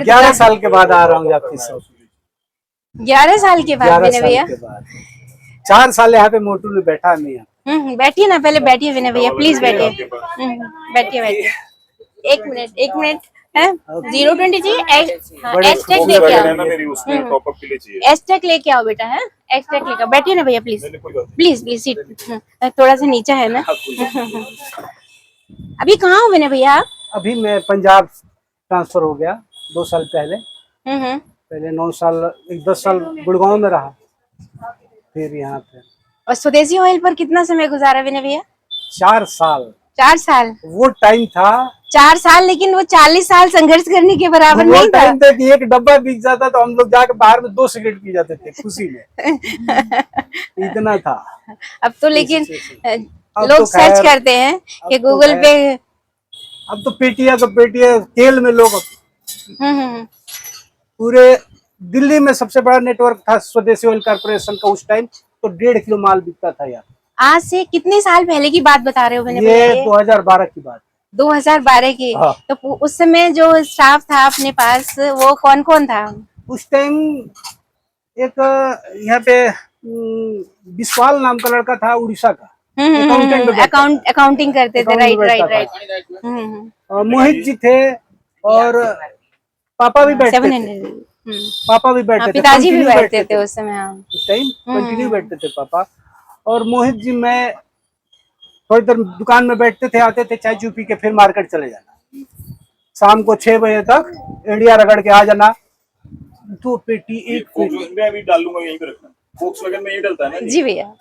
और 11 साल के बाद आ रहा हूँ आपकी शॉप। 11 साल के बाद विनय भैया। 4 साल यहाँ पे मोटू ने बैठा नहीं है। बैठिए ना, पहले बैठिए विनय भैया, प्लीज बैठिए। बैठिए बैठिए, एक मिनट है। 020 जी एस्टेक लेके आओ, एस्टेक लेके आओ बेटा, है एस्टेक लेके आओ। बैठिए ना भैया, प्लीज प्लीज प्लीज सीट थोड़ा सा नीचा है ना। अभी कहाँ हो विनय भैया आप? अभी मैं पंजाब ट्रांसफर हो गया 2 साल पहले। पहले 9 साल 10 साल गुड़गांव में रहा, फिर यहाँ पे। और स्वदेशी ऑयल पर कितना समय गुजारा विनय भैया? 4 साल। 4 साल वो टाइम था 4 साल, लेकिन वो 40 साल संघर्ष करने के बराबर नहीं था। टाइम था कि एक डब्बा बिक जाता तो हम लोग जाके बाहर में 2 सिगरेट पी जाते थे खुशी में। इतना था। अब तो लेकिन अब लोग तो सर्च करते हैं कि गूगल पे। अब तो पेटिया तेल में लोग पूरे दिल्ली में सबसे बड़ा नेटवर्क था स्वदेशी ऑयल कॉर्पोरेशन का उस टाइम, तो 1.5 किलो माल बिकता था यार। आज से कितने साल पहले की बात बता रहे हो मैंने? ये 2012 की बात। 2012 की। हाँ। तो उस समय जो स्टाफ था अपने पास, वो कौन कौन था उस टाइम? एक यहाँ पे विश्वाल नाम का लड़का था, उड़ीसा का, अकाउंटिंग करते थे। राइट। मोहित जी थे, और पापा भी बैठते थे। पापा भी बैठते थे, पिताजी भी बैठते थे उस समय। उस टाइम कंटिन्यू बैठते थे पापा और मोहित जी। मैं थोड़ी देर दुकान में बैठते थे, आते थे, चाय चू पी के फिर मार्केट चले जाना। शाम को 6 बजे तक इंडिया रगड़ के आ जाना। 2 पेटी एक मैं अभी डाल लूंगा, यहीं पे रखना। वोक्सवैगन में यही डलता है ना जी भैया।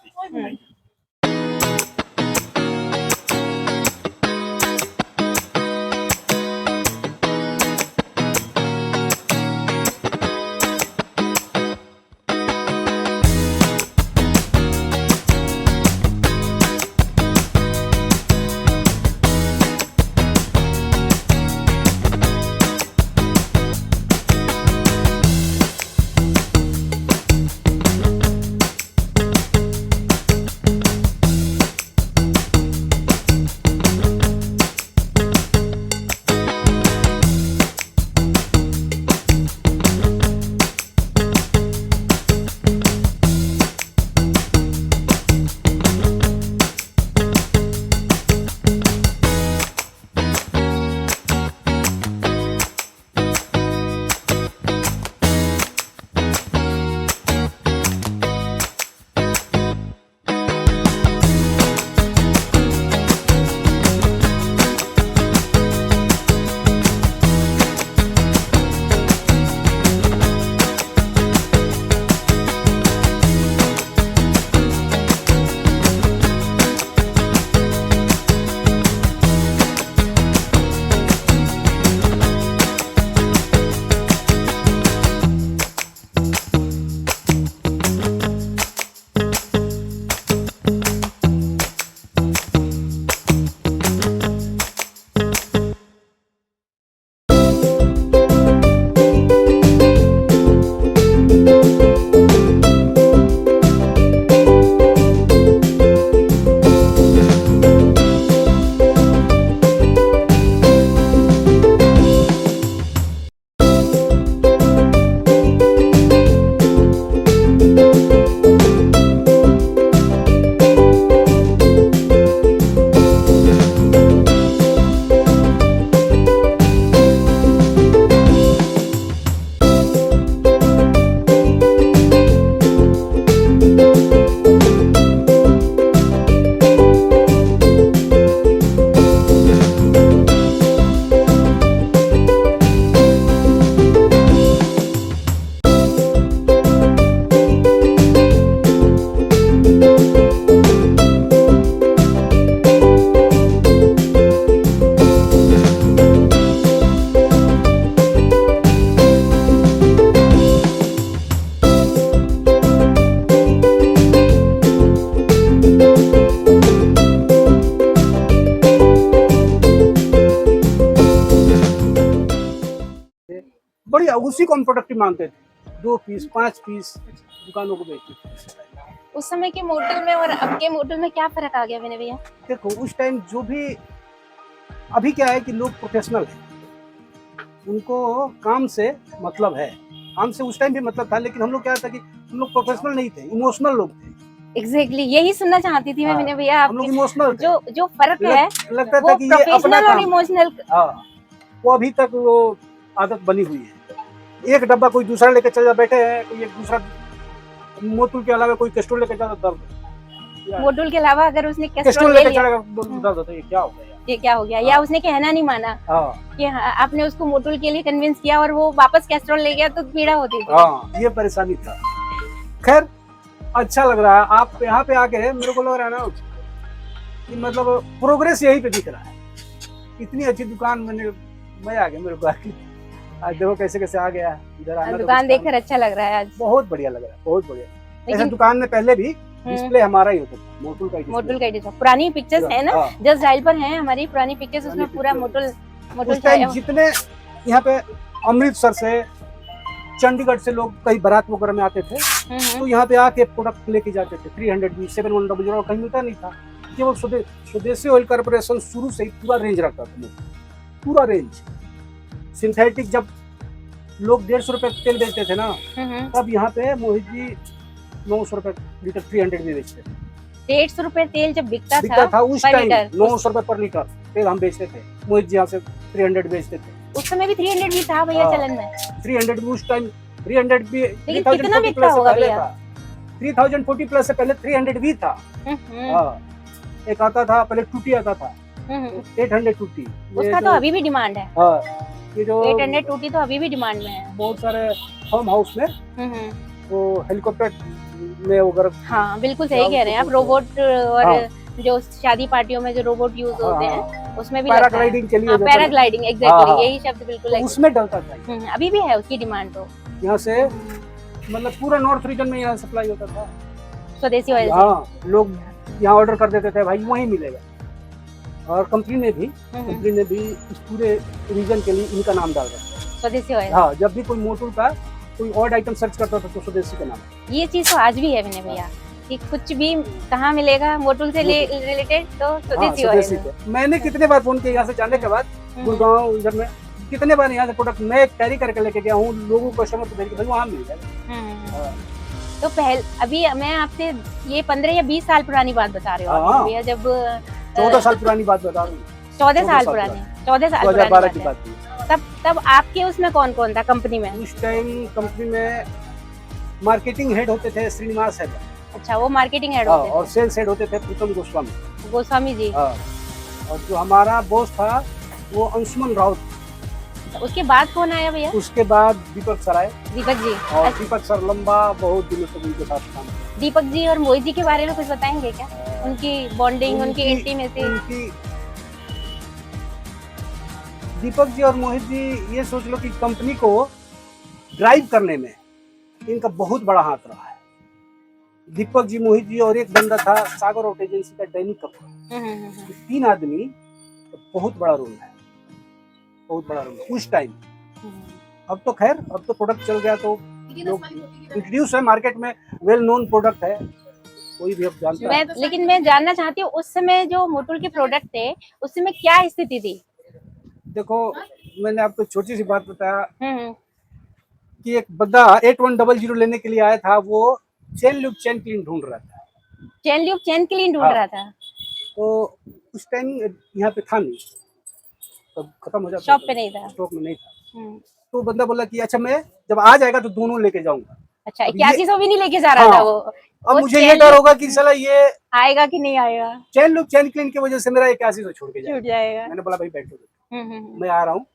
बढ़िया, उसी को हम प्रोडक्टिव मानते थे। 2 पीस 5 पीस दुकानों को बेचते थे। उस समय के मोटल में और अब के मोटल में क्या फर्क आ गया विनय भैया? देखो उस टाइम जो भी, अभी क्या है कि लोग प्रोफेशनल है, उनको काम से मतलब है, काम से उस टाइम भी मतलब था, लेकिन हम लोग क्या था कि हम लोग प्रोफेशनल नहीं थे, इमोशनल लोग थे। एग्जैक्टली यही सुनना चाहती थी मैं हाँ, विनय भैया हम लोग आपकी, इमोशनल थे। जो फर्क है लगता था वो कि ये अपना प्रोफेशनल और काम है। इमोशनल। हाँ, वो अभी तक वो आदत बनी हुई है। एक डब्बा कोई दूसरा लेके चल जा, बैठे हैं कोई एक दूसरा मोटुल के अलावा कोई कैस्ट्रोल लेके चला, दर्द। मोटुल के अलावा अगर उसने कैस्ट्रोल कैस्ट्रोल ले लेके लिया, चलेगा, दर्द होता है, ये क्या हो गया यार? ये क्या हो गया, या उसने कहना नहीं माना हाँ कि हाँ, आपने उसको मोटुल के लिए कन्विंस किया और वो वापस कैस्ट्रोल ले गया तो पीड़ा होती थी। हाँ, ये परेशानी था। खैर अच्छा लग रहा है, आप यहाँ पे आके मेरे को लग रहा है ना कि मतलब प्रोग्रेस यहीं पे दिख रहा है। इतनी अच्छी दुकान मैं आ गया मेरे को आके। आज देखो कैसे कैसे आ गया इधर आना। दुकान देखकर अच्छा लग रहा है आज, बहुत बढ़िया लग रहा है, बहुत बढ़िया। ऐसे लेकिन दुकान में पहले भी डिस्प्ले हमारा ही होता था, मोटुल का ही मोटुल डिस्प्ले। का डिस्प्ले, पुरानी पिक्चर्स है ना, हाँ। जस्ट डायल पर है हमारी पुरानी पिक्चर्स, उसमें पुरानी पूरा पिक्चर। मोटुल उस टाइम जितने यहाँ पे अमृतसर से, चंडीगढ़ से लोग कहीं बारात वगैरह में आते थे, तो यहाँ पे आके प्रोडक्ट लेके जाते थे। 300 भी 7100 कहीं मिलता नहीं था। केवल स्वदेशी ऑयल कॉर्पोरेशन शुरू से ही पूरा रेंज रखता था, पूरा रेंज। सिंथेटिक जब लोग 150 रुपए तेल बेचते थे ना, तब यहाँ पे मोहित जी 900 रुपए लीटर 300 में बेचते थे। 150 रुपए तेल जब बिकता था उस पर टाइम, लीटर, 900 रुपए पर लीटर तेल हम बेचते थे। मोहित जी यहाँ से 300 बेचते थे। उस समय भी 300 भी था भैया हाँ। चलन में। 300 भी उस टाइम, 300 भी लेकिन कितना बिकता होगा भैया? 3040 प्लस से पहले 300 भी था। हाँ, एक आता था पहले, टूटी आता था, 800 टूटी। उसका तो अभी भी डिमांड है। हाँ, ये जो 800 टूटी तो अभी भी डिमांड में है। बहुत सारे फार्म हाउस में वो हेलीकॉप्टर में वगैरह। हाँ बिल्कुल सही कह रहे हैं आप, रोबोट और हाँ। जो शादी पार्टियों में जो रोबोट यूज होते हैं उसमें भी पैराग्लाइडिंग के लिए, पैराग्लाइडिंग, एग्जैक्टली यही शब्द बिल्कुल है। उसमें डलता था। अभी भी है उसकी डिमांड तो। यहाँ से मतलब पूरा नॉर्थ रीजन में यहाँ सप्लाई होता था स्वदेशी ऑयल। हाँ, लोग यहाँ ऑर्डर कर देते थे, भाई वहीं मिलेगा। और कंपनी ने भी इस पूरे रीजन के लिए इनका नाम डाल रहा स्वदेशी ऑयल। हाँ, जब भी कोई मोटुल का कोई और आइटम सर्च करता था तो स्वदेशी का नाम। ये चीज तो आज भी है विनय भैया कि कुछ भी कहाँ मिलेगा मोटुल से रिलेटेड तो स्वदेशी ऑयल। मैंने कितने बार फोन किया यहाँ से जाने के बाद, गुड़गांव इधर में कितने बार यहाँ से प्रोडक्ट मैं कैरी करके लेके गया हूँ, लोगों को कस्टमर को भेज के भाई वहाँ मिल जाएगा। तो पहले अभी मैं आपसे ये 15 या 20 साल पुरानी बात बता रहे हो भैया, जब 14 साल पुरानी बात बता रहा हूँ। 14 साल पुरानी 2012 की बात है। तब आपके उसमें कौन कौन था कंपनी में? उस टाइम कंपनी में मार्केटिंग हेड होते थे श्रीनिवास हेड। अच्छा, वो मार्केटिंग हेड होते थे। और सेल्स हेड होते थे प्रीतम गोस्वामी जी। और जो हमारा बॉस था वो अंशुमन राउत। उसके बाद कौन आया भैया? उसके बाद दीपक सर आए। दीपक जी। और दीपक सर लंबा बहुत दिनों तक उनके साथ काम। दीपक जी और मोहित जी के बारे में कुछ बताएंगे क्या? उनकी बॉन्डिंग, उनकी इंटीमेसी। दीपक जी और मोहित जी, ये सोच लो कि कंपनी को ड्राइव करने में इनका बहुत बड़ा हाथ रहा है। दीपक जी, मोहित जी और एक बंदा था सागर ऑटो एजेंसी का डैनी कपूर। 3 आदमी, बहुत बड़ा रोल है, बहुत बड़ा रोल उस टाइम। अब तो खैर, अब तो प्रोडक्ट चल गया तो लोग इंट्रोड्यूस है मार्केट में, वेल नोन प्रोडक्ट है, कोई भी अब जानता है। लेकिन मैं जानना चाहती हूँ उस समय जो मोटुल के प्रोडक्ट थे उस समय क्या स्थिति थी? देखो, मैंने आपको छोटी सी बात बताया कि एक बंदा 8100 लेने के लिए आया था, वो चेन लूप चेन क्लीन ढूंढ रहा था। चेन लूप चेन क्लीन ढूंढ रहा था। तो उस टाइम यहाँ पे था नहीं, तब खत्म हो जाता, शॉप पे नहीं था, स्टॉक में नहीं था। तो बंदा बोला कि अच्छा मैं जब आ जाएगा तो दोनों लेके जाऊंगा। अच्छा, 8100 भी नहीं लेके जा रहा था वो। अब मुझे ये डर होगा कि साला ये आएगा कि नहीं आएगा, चेन लूप चेन क्लीन की वजह से मेरा 8100 छोड़ के छूट जाएगा। मैंने बोला भाई बैठो, मैं आ रहा हूँ,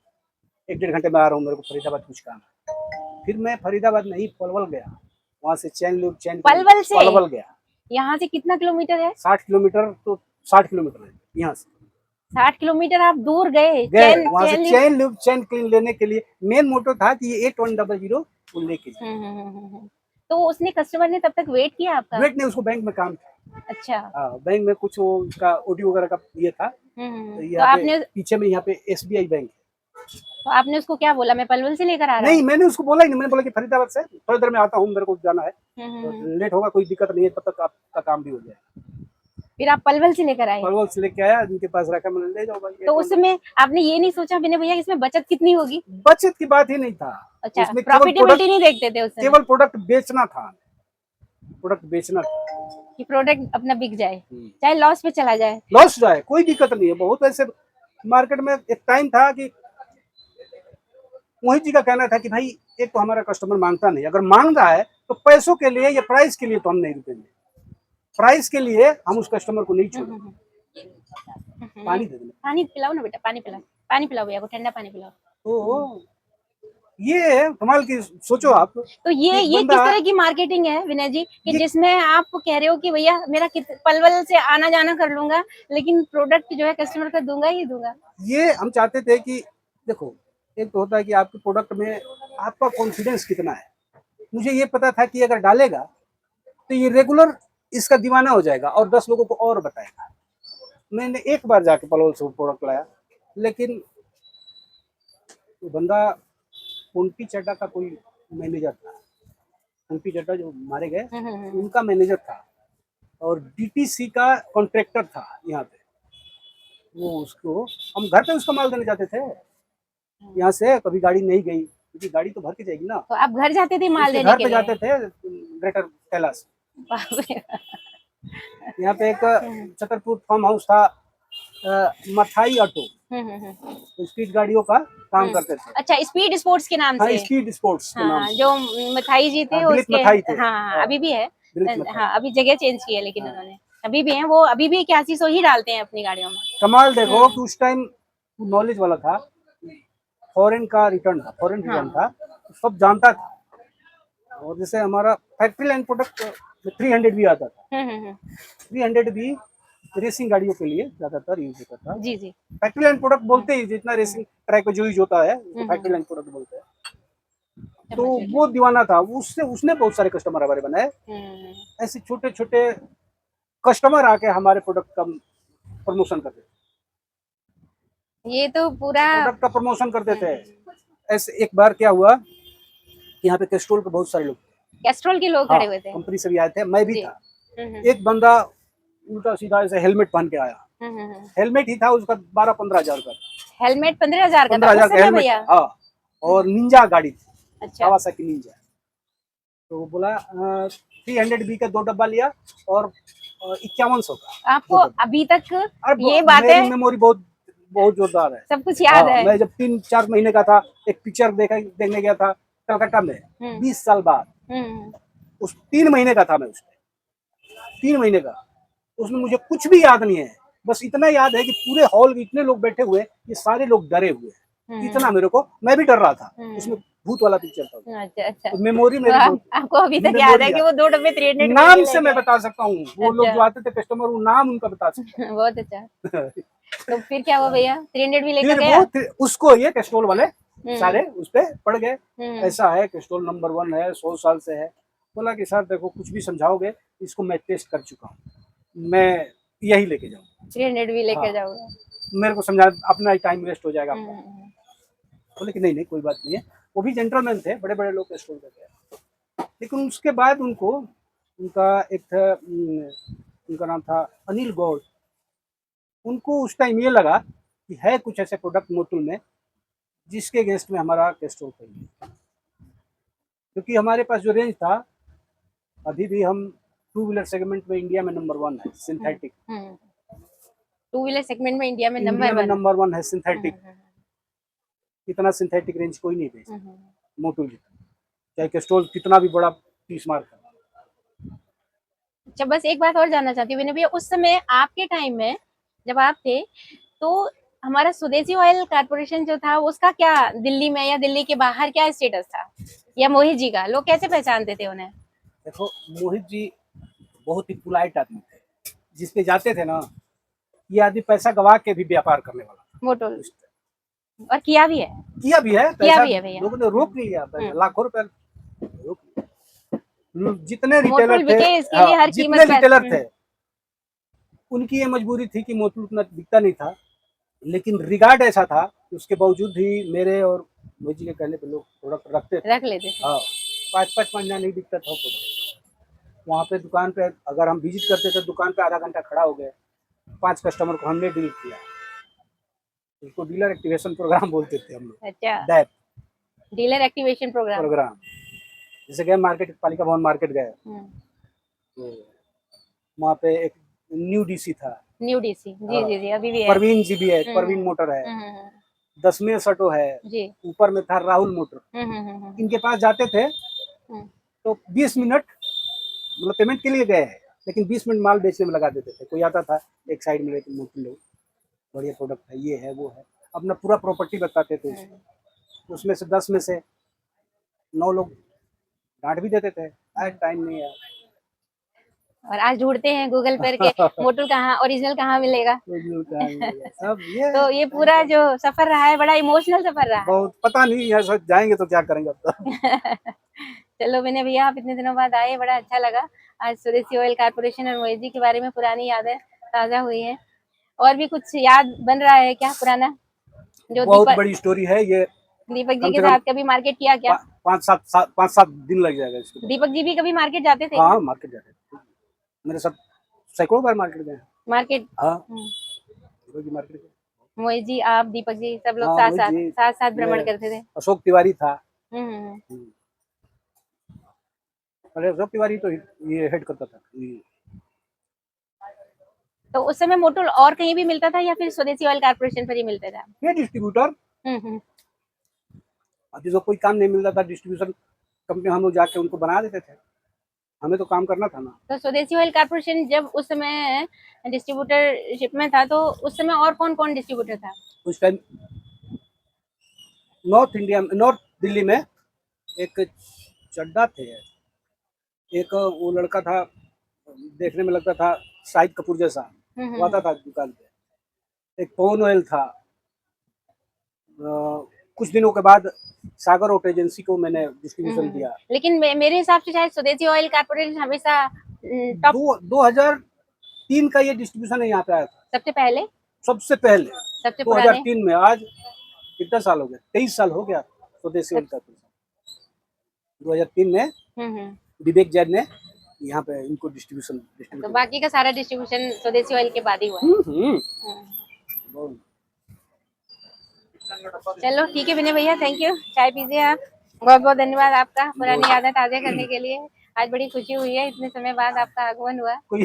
1-1.5 घंटे में आ रहा हूँ, मेरे को फरीदाबाद कुछ काम है। फिर मैं फरीदाबाद नहीं, पलवल गया, वहाँ से चेन लूप चेन पलवल गया। यहाँ से कितना किलोमीटर है? 60 किलोमीटर। तो 60 किलोमीटर है यहाँ से। 60 किलोमीटर आप दूर गए वहाँ से चेन लूप चेन क्लीन लेने के लिए। मेन मोटो था कि ये 8100 वो लेके जाए। तो उसने, कस्टमर ने तब तक वेट किया आपका? वेट नहीं, उसको बैंक में काम था। अच्छा। बैंक में कुछ वो उसका ओडी वगैरह का ये था। तो आपने पीछे में यहाँ पे SBI बैंक है। तो आपने उसको क्या बोला, मैं पलवल से लेकर आ रहा हूँ? नहीं, मैंने उसको बोला ही नहीं, मैंने बोला कि फरीदाबाद से थोड़ी देर में आता हूँ, मेरे को जाना है, तो लेट होगा, कोई दिक्कत नहीं है, तब तक आपका काम भी हो जाएगा। फिर आप पलवल से लेकर आए, पलवल से लेके आया, उनके पास रखा, मैंने ले जाओ भाई। तो उस समय आपने ये नहीं सोचा विनय भैया इसमें बचत कितनी होगी? बचत की बात ही नहीं था। अच्छा, उसमें केवल प्रॉफिटेबिलिटी नहीं देखते थे उस समय केवल प्रोडक्ट बेचना था, प्रोडक्ट बेचना था कि प्रोडक्ट अपना बिक जाए, चाहे लॉस पे चला जाए। लॉस जाए कोई दिक्कत नहीं है। बहुत ऐसे मार्केट में एक टाइम था कि मोहित जी का कहना था कि भाई एक तो हमारा कस्टमर मांगता नहीं, अगर मांग रहा है तो पैसों के लिए या प्राइस के लिए तो हम नहीं रुकेंगे, प्राइस के लिए हम उस कस्टमर को नहीं छोड़ेंगे। पानी दे देना। पानी पिलाओ ना बेटा, पानी पिलाओ, पानी पिलाओ भैया को, ठंडा पानी पिलाओ। तो ये कमाल की, सोचो आप। तो ये किस तरह की मार्केटिंग है विनय जी कि जिसमें आप कह रहे हो कि भैया मेरा पलवल से आना जाना कर लूंगा, लेकिन प्रोडक्ट जो है कस्टमर को दूंगा ही दूंगा। ये हम चाहते थे कि देखो, एक तो होता है कि आपके प्रोडक्ट में आपका कॉन्फिडेंस कितना है। मुझे ये पता था कि अगर डालेगा तो ये रेगुलर इसका दीवाना हो जाएगा और 10 लोगों को और बताएगा। मैंने एक बार जाके पलवल से प्रोडक्ट लाया, लेकिन वो बंदा कुंटी चड्डा का कोई मैनेजर था, कुंटी चड्डा जो मारे गए उनका मैनेजर था और डीटीसी का कॉन्ट्रैक्टर था यहाँ पे। वो उसको हम घर पे उसका माल देने जाते थे, यहाँ से कभी गाड़ी नहीं गई क्योंकि गाड़ी तो भर के जाएगी ना। तो आप घर जाते थे माल देने घर के पे लिए? जाते थे ग्रेटर कैलाश। यहाँ पे एक छतरपुर फार्म हाउस था, मथाई ऑटो, तो स्पीड गाड़ियों का काम करते थे। अच्छा, स्पीड स्पोर्ट्स के नाम हाँ, से। स्पीड स्पोर्ट्स के नाम से। जो मथाई जी थे दिलीप उसके, मथाई थे। हाँ अभी भी है। दिलीप मथाई। हाँ, अभी जगह चेंज की है लेकिन उन्होंने, अभी भी है वो, अभी भी 8100 ही डालते हैं अपनी गाड़ियों में। कमाल देखो कि उस टाइम नॉलेज वाला था, फॉरेन का रिटर्न था, फॉरेन रिटर्न था, सब जानता था। और जैसे हमारा फैक्ट्री लाइन प्रोडक्ट 300 भी आता था, 300 भी रेसिंग गाड़ियों के लिए ज्यादातर यूज होता था। जी जी। फैक्ट्री लाइन प्रोडक्ट बोलते ही जितना रेसिंग ट्रैक पे जो यूज होता है उसको फैक्ट्री लाइन प्रोडक्ट बोलते हैं। तो वो दीवाना था, उससे उसने बहुत सारे कस्टमर हमारे बनाए। ऐसे छोटे छोटे कस्टमर आके हमारे प्रोडक्ट का प्रमोशन करते थे, ये तो पूरा प्रोडक्ट का प्रमोशन करते थे। ऐसे एक बार क्या हुआ कि यहाँ पे कैस्ट्रोल के बहुत सारे लोग, कैस्ट्रोल के लोग खड़े हुए थे, कंपनी से भी आए थे, मैं भी था। एक बंदा उल्टा सीधा ऐसे हेलमेट पहन के आया, हेलमेट ही था उसका 12-15 हजार का, हेलमेट 15,000 का, 15,000 का हेलमेट। हाँ, और निंजा गाड़ी थी, अच्छा, कावासाकी निंजा। तो वो बोला 300 बी का 2 डब्बा लिया और 5100 का। आपको अभी तक ये बातें, मेरी मेमोरी बहुत बहुत जोरदार है, सब कुछ याद है। मैं जब 3-4 महीने का था, एक पिक्चर देखने गया था कलकत्ता में 20 साल बाद। उस 3 महीने का था मैं, उसमें 3 महीने का, उसमें मुझे कुछ भी याद नहीं है। बस इतना याद है कि पूरे हॉल में इतने लोग बैठे हुए, ये सारे लोग डरे हुए हैं। इतना मेरे को, मैं भी डर रहा था। उसमें भूत वाला पिक्चर था। अच्छा अच्छा, तो मेमोरी मेरी आपको अभी तक याद है कि वो 2 डब्बे 300 नाम से मैं बता सकता हूँ। वो लोग जो आते थे कस्टमर, वो नाम उनका बता सकता हूँ। बहुत अच्छा। तो फिर क्या हुआ भैया, 300 भी लेकर फिर गया? वो उसको ये कैस्ट्रोल वाले सारे उस पे पड़ गए, ऐसा है कैस्ट्रोल नंबर 1 है, 100 साल से है। बोला कि सर देखो कुछ भी समझाओगे, इसको मैं टेस्ट कर चुका हूँ, मैं यही लेके जाऊँ, 300 भी लेकर जाऊंगा, मेरे को समझा, अपना ही टाइम वेस्ट हो जाएगा। बोले कि नहीं नहीं कोई बात नहीं है। वो भी जेंटलमैन थे, बड़े बड़े लोग कैस्ट्रोल करते हैं। लेकिन उसके बाद उनका एक था, उनका नाम था अनिल गौड़। उनको उस टाइम ये लगा कि है कुछ ऐसे प्रोडक्ट मोटुल में जिसके अगेंस्ट में हमारा कैस्ट्रोल चाहिए, क्योंकि हमारे पास जो रेंज था, अभी भी हम 2 व्हीलर सेगमेंट में इंडिया में नंबर 1 है सिंथेटिक। 2 व्हीलर सेगमेंट में इंडिया में नंबर 1 है सिंथेटिक। इतना सिंथेटिक रेंज कोई नहीं बेचता मोटुल जितना, चाहे कैस्ट्रोल कितना भी बड़ा पीस मार कर। अच्छा, बस एक बात और जानना चाहती हूँ विनय भैया, उस समय आपके टाइम में जब आप थे, तो हमारा स्वदेशी ऑयल कारपोरेशन जो था उसका क्या दिल्ली में या दिल्ली के बाहर क्या स्टेटस था, या मोहित जी का लोग कैसे पहचानते थे उन्हें? देखो मोहित जी बहुत ही पोलाइट आदमी थे, जिसपे जाते थे ना, ये आदमी पैसा गवा के भी व्यापार करने वाला मोटुल, और किया भी है, किया भी है भैया, लोगों ने रोक नहीं लिया, लाखों रुपए रोक लिया। जितने रिटेलर थे, जितने रिटेलर थे, उनकी ये मजबूरी थी कि मोटुल उतना बिकता नहीं था, लेकिन रिगार्ड ऐसा था कि उसके बावजूद भी मेरे और मोहित जी के कहने पे लोग प्रोडक्ट रख लेते थे। हाँ, 5-5 महीना नहीं बिकता था प्रोडक्ट। वहाँ पे दुकान पे अगर हम विजिट करते थे दुकान पे आधा घंटा खड़ा हो गए, 5 कस्टमर को हमने डील किया। इसको डीलर एक्टिवेशन प्रोग्राम बोलते थे हम लोग, अच्छा, DAP dealer activation programme. Programme. जैसे गए मार्केट, पालिका भवन मार्केट गए तो वहाँ पे एक न्यू डीसी था, न्यू डीसी, जी हाँ। जी जी, अभी भी है। परवीन जी भी है, परवीन मोटर है, हम्म, 10वें सटो है, जी। ऊपर में था राहुल मोटर। इनके पास जाते थे तो 20 मिनट मतलब पेमेंट के लिए गए हैं, लेकिन 20 मिनट माल बेचने में लगा देते थे। कोई आता था एक साइड में लेके, मोटर लो, बढ़िया प्रोडक्ट है, ये है वो है, अपना पूरा प्रॉपर्टी बताते थे। उसमें से 10 में से 9 लोग डांट भी देते थे, आज टाइम नहीं है। और आज ढूंढते हैं गूगल पर के मोटर कहाँ, ओरिजिनल कहाँ मिलेगा। सब ये तो ये पूरा जो सफर रहा है बड़ा इमोशनल सफर रहा है। बहुत, पता नहीं ऐसा जाएंगे तो क्या करेंगे अब तो। चलो विनय भैया, आप इतने दिनों बाद आए, बड़ा अच्छा लगा। आज स्वदेशी ऑयल कारपोरेशन और मोहित जी के बारे में पुरानी यादें ताजा हुई हैं। और भी कुछ याद बन रहा है क्या पुराना, जो बहुत बड़ी स्टोरी है ये। दीपक जी कम के से कम साथ कभी मार्केट किया क्या? 5-7 दिन लग जाएगा इसको। दीपक जी भी कभी मार्केट जाते थे? हाँ, मार्केट जाते थे मेरे साथ, सैकड़ों बार मार्केट गए। मार्केट, हाँ, मार्केट गए। मोहित जी, आप, दीपक जी, सब लोग हाँ, साथ मोहित साथ जी, साथ साथ भ्रमण मैं, करते थे। अशोक तिवारी था। हम्म। अरे अशोक तिवारी तो ये हेड करता था ये। तो उस समय मोटर और कहीं भी मिलता था या फिर स्वदेशी ऑयल कारपोरेशन पर ही मिलता था? ये डिस्ट्रीब्यूटर, हम्म। जिसको कोई काम नहीं मिलता था डिस्ट्रीब्यूशन कंपनी हम लोग जाके उनको बना देते थे, हमें तो काम करना था ना। तो स्वदेशी ऑयल कारपोरेशन जब उस समय डिस्ट्रीब्यूटरशिप में था, तो उस समय और कौन कौन डिस्ट्रीब्यूटर था? उस टाइम नॉर्थ दिल्ली में एक चड्डा थे, एक वो लड़का था, देखने में लगता था शाहिद कपूर जैसा, वो आता था दुकान पे। एक पवन ऑयल था। कुछ दिनों के बाद सागर ऑटो एजेंसी को मैंने डिस्ट्रीब्यूशन दिया। लेकिन मेरे हिसाब से शायद स्वदेशी ऑयल कारपोरेशन हमेशा टॉप 2003 का ये डिस्ट्रीब्यूशन है यहाँ पे आया था सबसे पहले, सबसे पहले, सबसे पुराने। 2003 में। आज कितना साल हो गया? 23 साल हो गया स्वदेशी ऑयल कारपोरेशन। 2003 में विवेक जैन ने यहाँ पे इनको डिस्ट्रीब्यूशन तो बाकी का सारा डिस्ट्रीब्यूशन स्वदेशी ऑयल के बाद ही हुआ है। चलो ठीक है विनय भैया, थैंक यू। चाय पीजिए आप। बहुत बहुत धन्यवाद आपका पुरानी यादें ताजा करने के लिए। आज बड़ी खुशी हुई है, इतने समय बाद आपका आगमन हुआ। कोई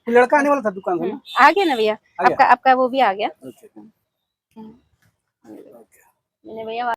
लड़का आने वाला था दुकान से ना? आ गया ना भैया, आपका वो भी आ गया। अच्छा। विनय भैया